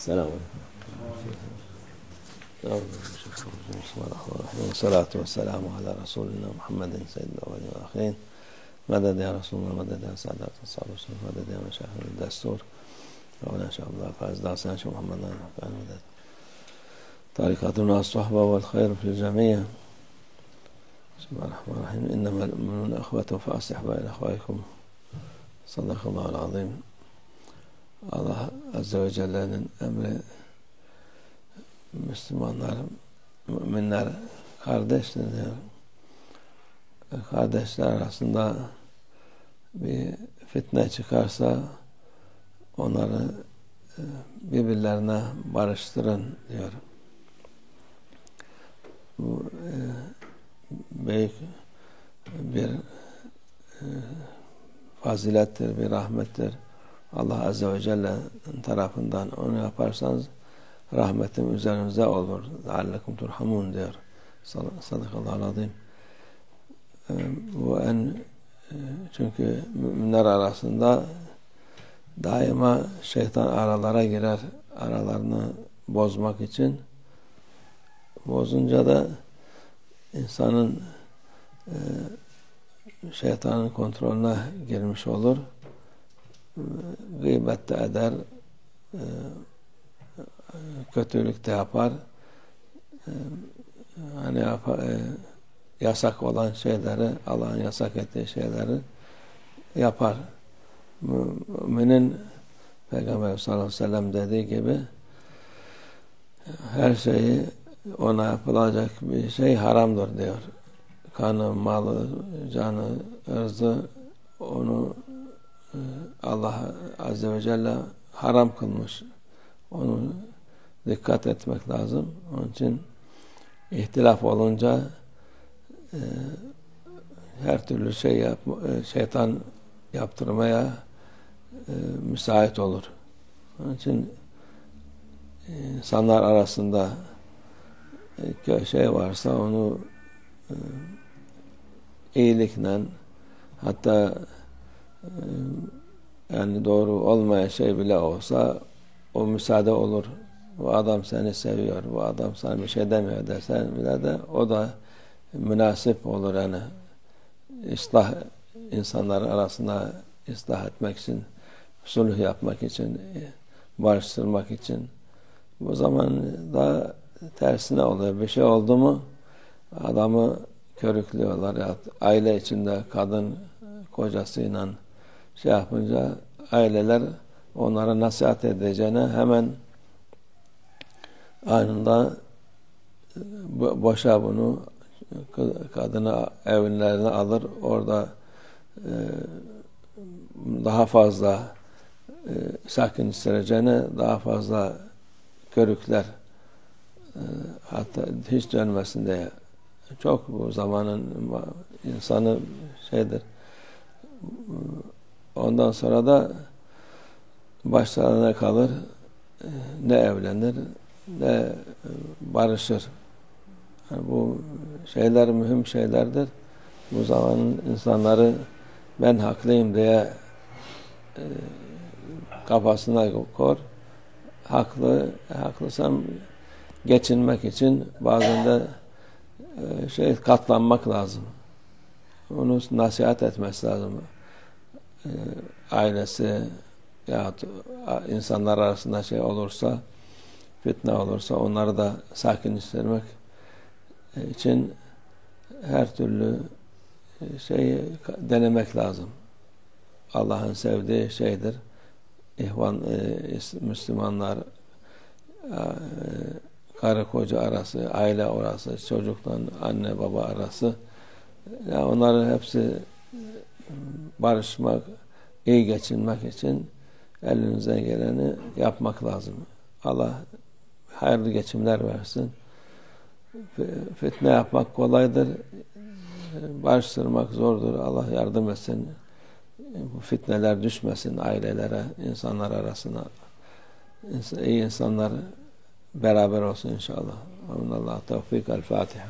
Selamun aleyküm. Bismillahirrahmanirrahim. Salatu ve selamu ala Resulina Muhammedin seyyidil evvelin ve ahirin. Meded ya Resulullah, meded ya Sadat ve Sallallahu meded ya Meşahir Destur. Ve ona inşallah fazla sen şu Muhammed'den ben meded. Tarikatuna as-sahba vel hayr fil cemiyye. Bismillahirrahmanirrahim. İnnemel müminun ehvetu fe aslih beyne ehvaikum. Sadakallahu azim. Allah Azze ve Celle'nin emri Müslümanlar, müminler kardeştir diyor. Kardeşler arasında bir fitne çıkarsa onları birbirlerine barıştırın diyor. Bu büyük bir fazilettir, bir rahmettir. Allah Azze ve Celle'nin tarafından onu yaparsanız rahmetim üzerinize olur. Leallekum turhamun diyor. Sadakallahu azim. Bu çünkü müminler arasında daima şeytan aralara girer. Aralarını bozmak için. Bozunca da insanın şeytanın kontrolüne girmiş olur. Gıybet de eder, kötülük de yapar, hani yasak olan şeyleri, Allah'ın yasak ettiği şeyleri yapar. Müminin Peygamber sallallahu aleyhi ve sellem dediği gibi her şeyi ona yapılacak bir şey haramdır diyor. Kanı, malı, canı, ırzı onu Allah Azze ve Celle haram kılmış. Onu dikkat etmek lazım. Onun için ihtilaf olunca her türlü şeytan yaptırmaya müsait olur. Onun için insanlar arasında şey varsa onu iyilikle, hatta yani doğru olmayan şey bile olsa o müsaade olur. Bu adam seni seviyor, bu adam sana bir şey demiyor dersen bile de o da münasip olur yani. İnsanlar arasında ıslah etmek için, sulh yapmak için, barıştırmak için. Bu zaman da tersine oluyor. Bir şey oldu mu adamı körüklüyorlar. Ya, aile içinde kadın kocasıyla şey yapınca aileler onlara nasihat edeceğine hemen anında boşa bunu, kadını evlerine alır, orada daha fazla sakinleştireceğine daha fazla körükler, hatta hiç dönmesin diye. Çok bu zamanın insanı şeydir. Ondan sonra da başlarına kalır, ne evlenir ne barışır. Yani bu şeyler mühim şeylerdir. Bu zamanın insanları ben haklıyım diye kafasına kor. Haklısam geçinmek için bazen de katlanmak lazım. Onu nasihat etmesi lazım. Ailesi yahut insanlar arasında şey olursa, fitne olursa onları da sakinleştirmek için her türlü şeyi denemek lazım. Allah'ın sevdiği şeydir. Müslümanlar karı koca arası, aile arası, çocukla anne baba arası, yani onların hepsi barışmak, iyi geçinmek için elinize geleni yapmak lazım. Allah hayırlı geçimler versin. Fitne yapmak kolaydır. Barıştırmak zordur. Allah yardım etsin. Bu fitneler düşmesin ailelere, insanlar arasına. İyi insanlar beraber olsun inşallah. Amin. Allah tevfik. El Fatiha.